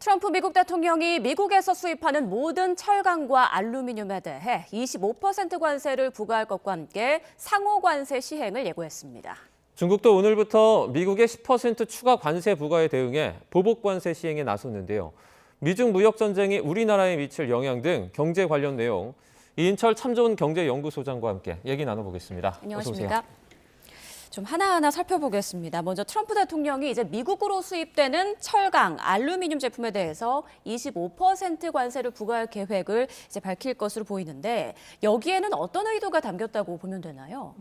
트럼프 미국 대통령이 미국에서 수입하는 모든 철강과 알루미늄에 대해 25% 관세를 부과할 것과 함께 상호 관세 시행을 예고했습니다. 중국도 오늘부터 미국의 10% 추가 관세 부과에 대응해 보복 관세 시행에 나섰는데요. 미중 무역 전쟁이 우리나라에 미칠 영향 등 경제 관련 내용, 이인철 참좋은 경제연구소장과 함께 얘기 나눠보겠습니다. 안녕하십니까? 좀 하나하나 살펴보겠습니다. 먼저 트럼프 대통령이 이제 미국으로 수입되는 철강, 알루미늄 제품에 대해서 25% 관세를 부과할 계획을 이제 밝힐 것으로 보이는데 여기에는 어떤 의도가 담겼다고 보면 되나요?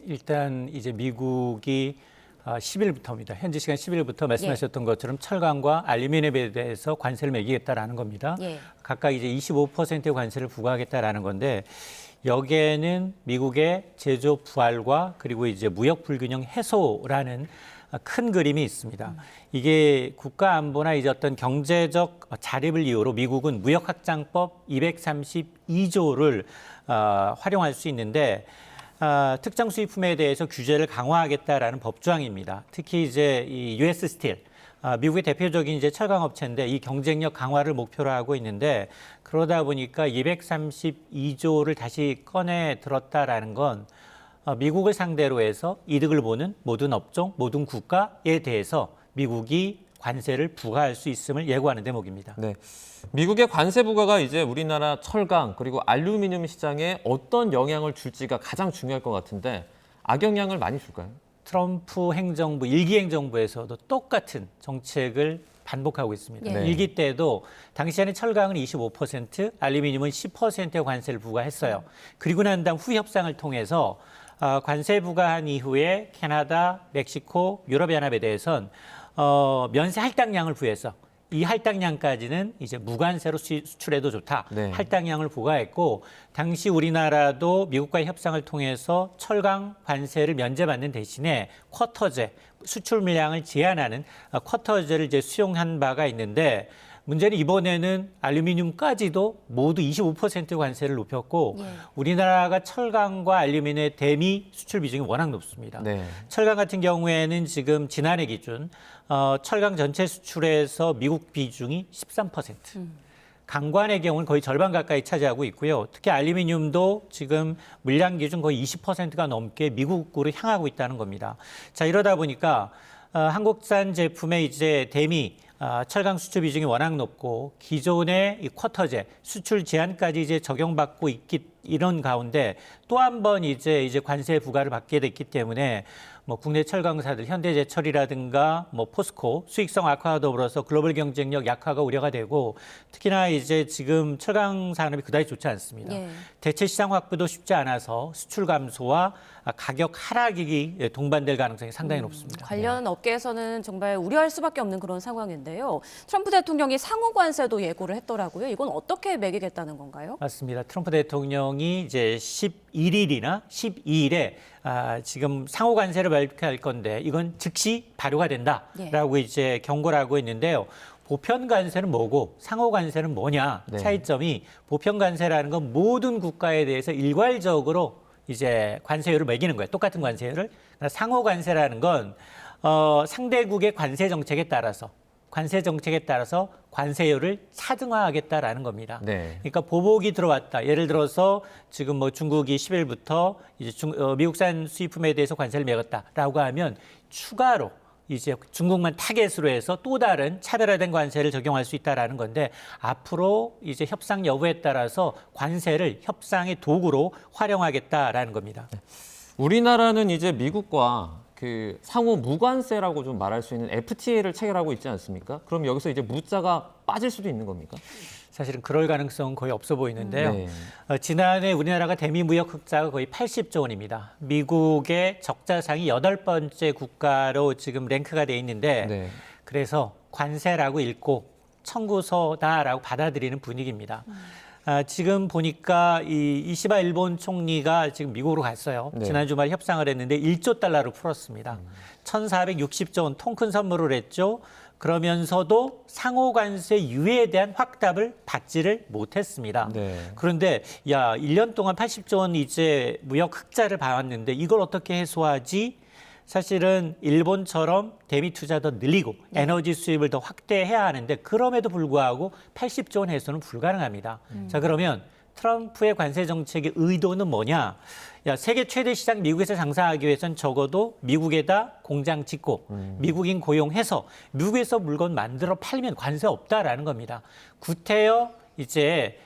일단 이제 미국이 10일부터입니다. 현지 시간 10일부터 말씀하셨던 것처럼 철강과 알루미늄에 대해서 관세를 매기겠다라는 겁니다. 각각 이제 25%의 관세를 부과하겠다라는 건데 여기에는 미국의 제조 부활과 그리고 이제 무역 불균형 해소라는 큰 그림이 있습니다. 이게 국가 안보나 이제 어떤 경제적 자립을 이유로 미국은 무역확장법 232조를 활용할 수 있는데 특정 수입품에 대해서 규제를 강화하겠다라는 법조항입니다. 특히 이제 이 US 스틸, 미국의 대표적인 이제 철강 업체인데 이 경쟁력 강화를 목표로 하고 있는데 그러다 보니까 232조를 다시 꺼내 들었다라는 건 미국을 상대로 해서 이득을 보는 모든 업종, 모든 국가에 대해서 미국이 관세를 부과할 수 있음을 예고하는 대목입니다. 네, 미국의 관세 부과가 이제 우리나라 철강 그리고 알루미늄 시장에 어떤 영향을 줄지가 가장 중요할 것 같은데 악영향을 많이 줄까요? 트럼프 행정부, 일기 행정부에서도 똑같은 정책을 반복하고 있습니다. 네. 일기 때도 당시에는 철강은 25%, 알루미늄은 10%의 관세를 부과했어요. 그리고 난 다음 후 협상을 통해서 관세 부과한 이후에 캐나다, 멕시코, 유럽연합에 대해선 면세 할당량을 부여해서 이 할당량까지는 이제 무관세로 수출해도 좋다. 네. 할당량을 부과했고 당시 우리나라도 미국과의 협상을 통해서 철강 관세를 면제받는 대신에 쿼터제, 수출 물량을 제한하는 쿼터제를 이제 수용한 바가 있는데 문제는 이번에는 알루미늄까지도 모두 25% 관세를 높였고 우리나라가 철강과 알루미늄의 대미 수출 비중이 워낙 높습니다. 네. 철강 같은 경우에는 지금 지난해 기준 철강 전체 수출에서 미국 비중이 13%. 강관의 경우는 거의 절반 가까이 차지하고 있고요. 특히 알루미늄도 지금 물량 기준 거의 20%가 넘게 미국으로 향하고 있다는 겁니다. 자, 이러다 보니까 한국산 제품의 이제 대미 철강 수출 비중이 워낙 높고 기존의 이 쿼터제 수출 제한까지 이제 적용받고 이런 가운데 또 한 번 이제 관세 부과를 받게 됐기 때문에 뭐 국내 철강사들 현대제철이라든가 뭐 포스코 수익성 악화와 더불어서 글로벌 경쟁력 약화가 우려가 되고 특히나 이제 지금 철강 산업이 그다지 좋지 않습니다. 대체 시장 확보도 쉽지 않아서 수출 감소와 가격 하락이 동반될 가능성이 상당히 높습니다. 관련 업계에서는 정말 우려할 수밖에 없는 그런 상황인데요. 트럼프 대통령이 상호 관세도 예고를 했더라고요. 이건 어떻게 매기겠다는 건가요? 맞습니다. 트럼프 대통령이 이제 11일이나 12일에 지금 상호 관세를 발표할 건데 이건 즉시 발효가 된다라고 이제 경고를 하고 있는데요. 보편 관세는 뭐고 상호 관세는 뭐냐 차이점이 보편 관세라는 건 모든 국가에 대해서 일괄적으로 이제 관세율을 매기는 거예요. 똑같은 관세율을. 상호 관세라는 건 상대국의 관세 정책에 따라서 관세율을 차등화하겠다라는 겁니다. 그러니까 보복이 들어왔다. 예를 들어서 지금 뭐 중국이 10일부터 이제 미국산 수입품에 대해서 관세를 매겼다라고 하면 추가로 이제 중국만 타겟으로 해서 또 다른 차별화된 관세를 적용할 수 있다라는 건데 앞으로 이제 협상 여부에 따라서 관세를 협상의 도구로 활용하겠다라는 겁니다. 우리나라는 이제 미국과 그 상호 무관세라고 좀 말할 수 있는 FTA를 체결하고 있지 않습니까? 그럼 여기서 이제 무자가 빠질 수도 있는 겁니까? 사실은 그럴 가능성은 거의 없어 보이는데요. 지난해 우리나라가 대미 무역 흑자가 거의 80조 원입니다. 미국의 적자상이 8번째 국가로 지금 랭크가 돼 있는데 그래서 관세라고 읽고 청구서다라고 받아들이는 분위기입니다. 지금 보니까 이 이시바 일본 총리가 지금 미국으로 갔어요. 지난 주말 협상을 했는데 1조 달러를 풀었습니다. 1,460조 원 통 큰 선물을 했죠. 그러면서도 상호 관세 유예에 대한 확답을 받지를 못했습니다. 그런데 1년 동안 80조 원 이제 무역 흑자를 봐왔는데 이걸 어떻게 해소하지? 사실은 일본처럼 대미 투자 더 늘리고 에너지 수입을 더 확대해야 하는데 그럼에도 불구하고 80조 원 해소는 불가능합니다. 자, 그러면 트럼프의 관세 정책의 의도는 뭐냐? 야, 세계 최대 시장 미국에서 장사하기 위해서는 적어도 미국에다 공장 짓고 미국인 고용해서 미국에서 물건 만들어 팔면 관세 없다라는 겁니다. 구태여 이제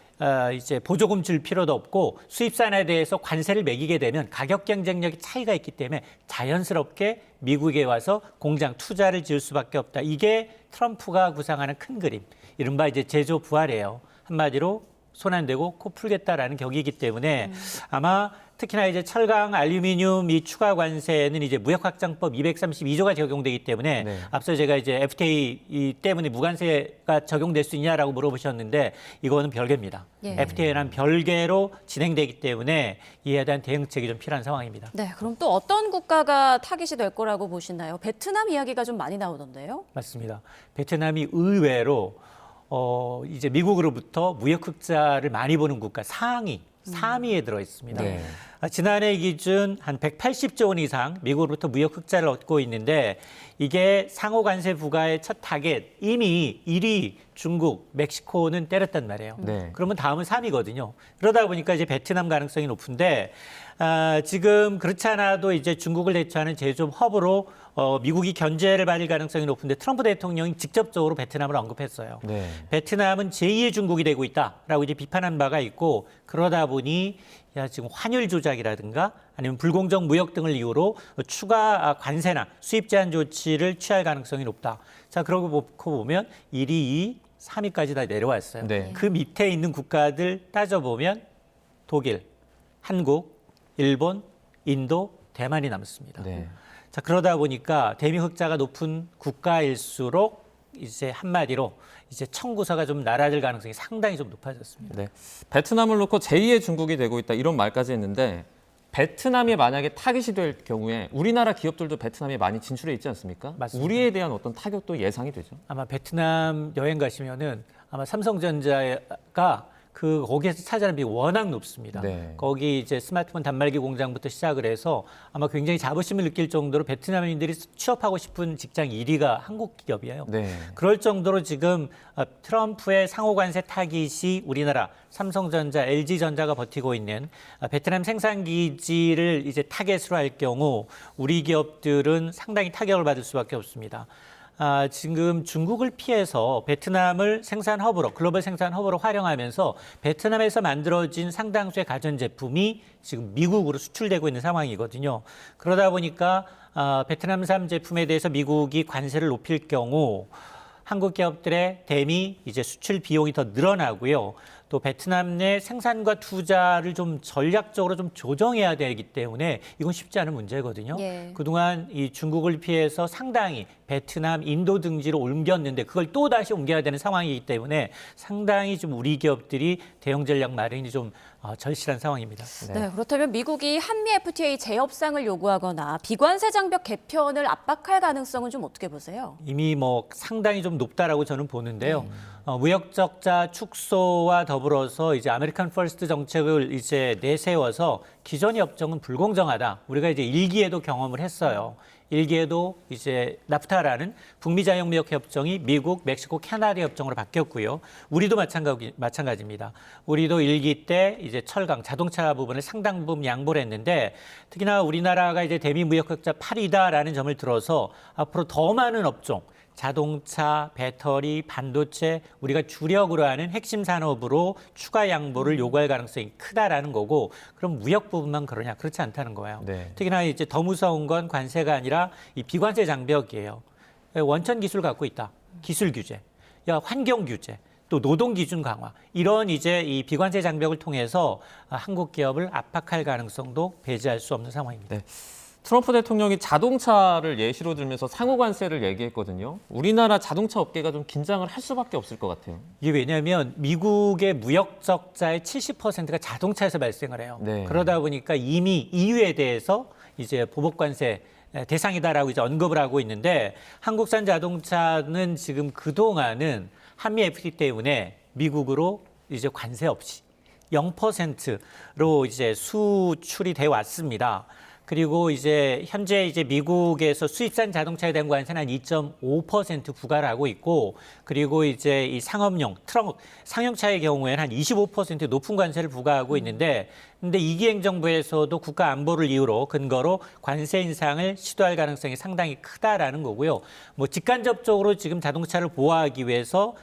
보조금 줄 필요도 없고 수입산에 대해서 관세를 매기게 되면 가격 경쟁력이 차이가 있기 때문에 자연스럽게 미국에 와서 공장 투자를 지을 수밖에 없다. 이게 트럼프가 구상하는 큰 그림, 이른바 이제 제조 부활이에요. 한마디로 손 안 대고 코 풀겠다라는 격이기 때문에 아마 특히나 이제 철강, 알루미늄 이 추가 관세는 이제 무역확장법 232조가 적용되기 때문에 네. 앞서 제가 이제 FTA 때문에 무관세가 적용될 수 있냐라고 물어보셨는데 이거는 별개입니다. 예. FTA는 별개로 진행되기 때문에 이에 대한 대응책이 좀 필요한 상황입니다. 네, 그럼 또 어떤 국가가 타깃이 될 거라고 보시나요? 베트남 이야기가 좀 많이 나오던데요. 맞습니다. 베트남이 의외로 이제 미국으로부터 무역 흑자를 많이 보는 국가 상위 3위에 들어 있습니다. 네. 지난해 기준 한 180조 원 이상 미국으로부터 무역 흑자를 얻고 있는데 이게 상호 관세 부과의 첫 타겟 이미 1위 중국, 멕시코는 때렸단 말이에요. 네. 그러면 다음은 3위거든요. 그러다 보니까 이제 베트남 가능성이 높은데 지금 그렇지 않아도 이제 중국을 대처하는 제조업 허브로 미국이 견제를 받을 가능성이 높은데 트럼프 대통령이 직접적으로 베트남을 언급했어요. 네. 베트남은 제2의 중국이 되고 있다라고 이제 비판한 바가 있고 그러다 보니 지금 환율 조작이라든가 아니면 불공정 무역 등을 이유로 추가 관세나 수입 제한 조치를 취할 가능성이 높다. 자, 그러고 놓고 보면 1위, 2위, 3위까지 다 내려왔어요. 네. 그 밑에 있는 국가들 따져보면 독일, 한국, 일본, 인도, 대만이 남습니다. 네. 자, 그러다 보니까 대미 흑자가 높은 국가일수록 이제 한마디로 이제 청구서가 좀 낮아질 가능성이 상당히 좀 높아졌습니다. 네. 베트남을 놓고 제2의 중국이 되고 있다 이런 말까지 했는데 베트남이 만약에 타깃이 될 경우에 우리나라 기업들도 베트남에 많이 진출해 있지 않습니까? 맞습니다. 우리에 대한 어떤 타격도 예상이 되죠. 아마 베트남 여행 가시면은 아마 삼성전자가 거기에서 차지하는 비율이 워낙 높습니다. 네. 거기 이제 스마트폰 단말기 공장부터 시작을 해서 아마 굉장히 자부심을 느낄 정도로 베트남인들이 취업하고 싶은 직장 1위가 한국 기업이에요. 네. 그럴 정도로 지금 트럼프의 상호관세 타깃이 우리나라 삼성전자, LG전자가 버티고 있는 베트남 생산기지를 이제 타겟으로 할 경우 우리 기업들은 상당히 타격을 받을 수밖에 없습니다. 지금 중국을 피해서 베트남을 생산 허브로, 글로벌 생산 허브로 활용하면서 베트남에서 만들어진 상당수의 가전제품이 지금 미국으로 수출되고 있는 상황이거든요. 그러다 보니까 베트남산 제품에 대해서 미국이 관세를 높일 경우 한국 기업들의 대미 이제 수출 비용이 더 늘어나고요. 또 베트남 내 생산과 투자를 좀 전략적으로 좀 조정해야 되기 때문에 이건 쉽지 않은 문제거든요. 예. 그동안 이 중국을 피해서 상당히 베트남, 인도 등지로 옮겼는데 그걸 또 다시 옮겨야 되는 상황이기 때문에 상당히 좀 우리 기업들이 대응 전략 마련이 좀 절실한 상황입니다. 네, 그렇다면 미국이 한미 FTA 재협상을 요구하거나 비관세 장벽 개편을 압박할 가능성은 좀 어떻게 보세요? 이미 상당히 좀 높다라고 저는 보는데요. 무역 적자 축소와 더불어서 이제 아메리칸 퍼스트 정책을 이제 내세워서 기존의 협정은 불공정하다. 우리가 이제 1기에도 경험을 했어요. 1기에도 이제 나프타라는 북미 자유무역 협정이 미국, 멕시코, 캐나다 협정으로 바뀌었고요. 우리도 마찬가지입니다. 우리도 1기 때 이제 철강, 자동차 부분을 상당 부분 양보를 했는데 특히나 우리나라가 이제 대미 무역 흑자 8위다라는 점을 들어서 앞으로 더 많은 업종 자동차, 배터리, 반도체 우리가 주력으로 하는 핵심 산업으로 추가 양보를 요구할 가능성이 크다라는 거고 그럼 무역 부분만 그러냐? 그렇지 않다는 거예요. 네. 특히나 이제 더 무서운 건 관세가 아니라 이 비관세 장벽이에요. 원천 기술 갖고 있다. 기술 규제, 환경 규제, 또 노동 기준 강화 이런 이제 이 비관세 장벽을 통해서 한국 기업을 압박할 가능성도 배제할 수 없는 상황입니다. 네. 트럼프 대통령이 자동차를 예시로 들면서 상호 관세를 얘기했거든요. 우리나라 자동차 업계가 좀 긴장을 할 수밖에 없을 것 같아요. 이게 왜냐하면 미국의 무역 적자의 70%가 자동차에서 발생을 해요. 네. 그러다 보니까 이미 EU에 대해서 이제 보복 관세 대상이다라고 이제 언급을 하고 있는데 한국산 자동차는 지금 그동안은 한미 FTA 때문에 미국으로 이제 관세 없이 0%로 이제 수출이 돼 왔습니다. 그리고 이제 현재 이제 미국에서 수입산 자동차에 대한 관세는 한 2.5% 부과를 하고 있고, 그리고 이제 이 상업용 트럭 상용차의 경우에는 한 25% 높은 관세를 부과하고 있는데, 근데 이기행 정부에서도 국가 안보를 이유로 근거로 관세 인상을 시도할 가능성이 상당히 크다라는 거고요. 뭐 직간접적으로 지금 자동차를 보호하기 위해서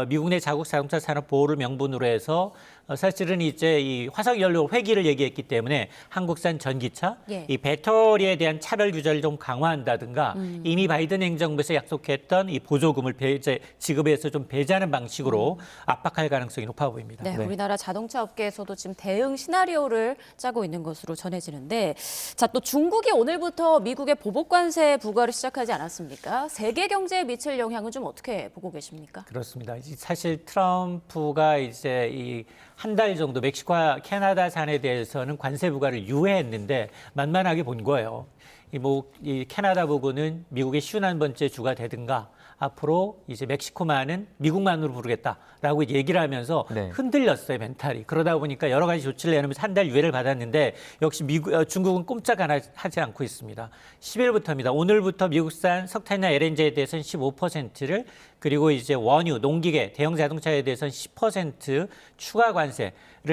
미국 내 자국 자동차 산업 보호를 명분으로 해서 사실은 이제 이 화석 연료 회기를 얘기했기 때문에 한국산 전기차, 예. 이 배터리에 대한 차별 규제를 좀 강화한다든가 이미 바이든 행정부에서 약속했던 이 보조금을 지급해서 좀 배제하는 방식으로 압박할 가능성이 높아 보입니다. 네, 우리나라 자동차 업계에서도 지금 대응 시나리오를 짜고 있는 것으로 전해지는데, 자, 또 중국이 오늘부터 미국의 보복 관세 부과를 시작하지 않았습니까? 세계 경제에 미칠 영향은 좀 어떻게 보고 계십니까? 그렇습니다. 사실 트럼프가 이제 이 한 달 정도 멕시코와 캐나다산에 대해서는 관세 부과를 유예했는데 만만하게 본 거예요. 이 캐나다 부근은 미국의 51번째 주가 되든가 앞으로 이제 멕시코만은 미국만으로 부르겠다라고 얘기를 하면서 흔들렸어요, 멘탈이. 그러다 보니까 여러 가지 조치를 내놓으면서 한 달 유예를 받았는데 역시 중국은 꼼짝 하지 않고 있습니다. 10일부터입니다. 오늘부터 미국산 석탄이나 LNG에 대해서는 15%를, 그리고 이제 원유, 농기계, 대형 자동차에 대해서는 10% 추가 관세를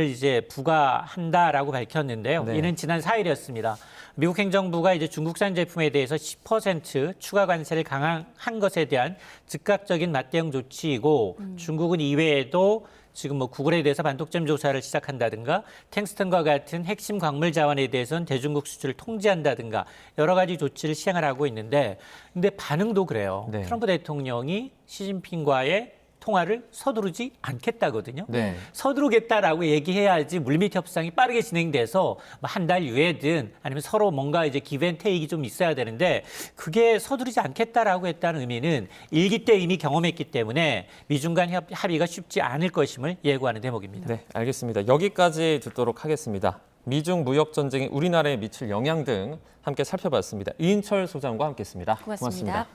이제 부과한다라고 밝혔는데요. 네. 이는 지난 4일이었습니다. 미국 행정부가 이제 중국산 제품에 대해서 10% 추가 관세를 강화한 것에 대한 즉각적인 맞대응 조치이고, 중국은 이외에도 지금 뭐 구글에 대해서 반독점 조사를 시작한다든가 탱스턴과 같은 핵심 광물 자원에 대해서는 대중국 수출을 통제한다든가 여러 가지 조치를 시행을 하고 있는데, 근데 반응도 그래요. 네. 트럼프 대통령이 시진핑과의 통화를 서두르지 않겠다거든요. 네. 서두르겠다라고 얘기해야지 물밑 협상이 빠르게 진행돼서 한 달 유예든 아니면 서로 뭔가 이제 기브앤테이크가 좀 있어야 되는데, 그게 서두르지 않겠다라고 했다는 의미는 일기 때 이미 경험했기 때문에 미중 간 합의가 쉽지 않을 것임을 예고하는 대목입니다. 네, 알겠습니다. 여기까지 듣도록 하겠습니다. 미중 무역 전쟁이 우리나라에 미칠 영향 등 함께 살펴봤습니다. 이인철 소장과 함께했습니다. 고맙습니다.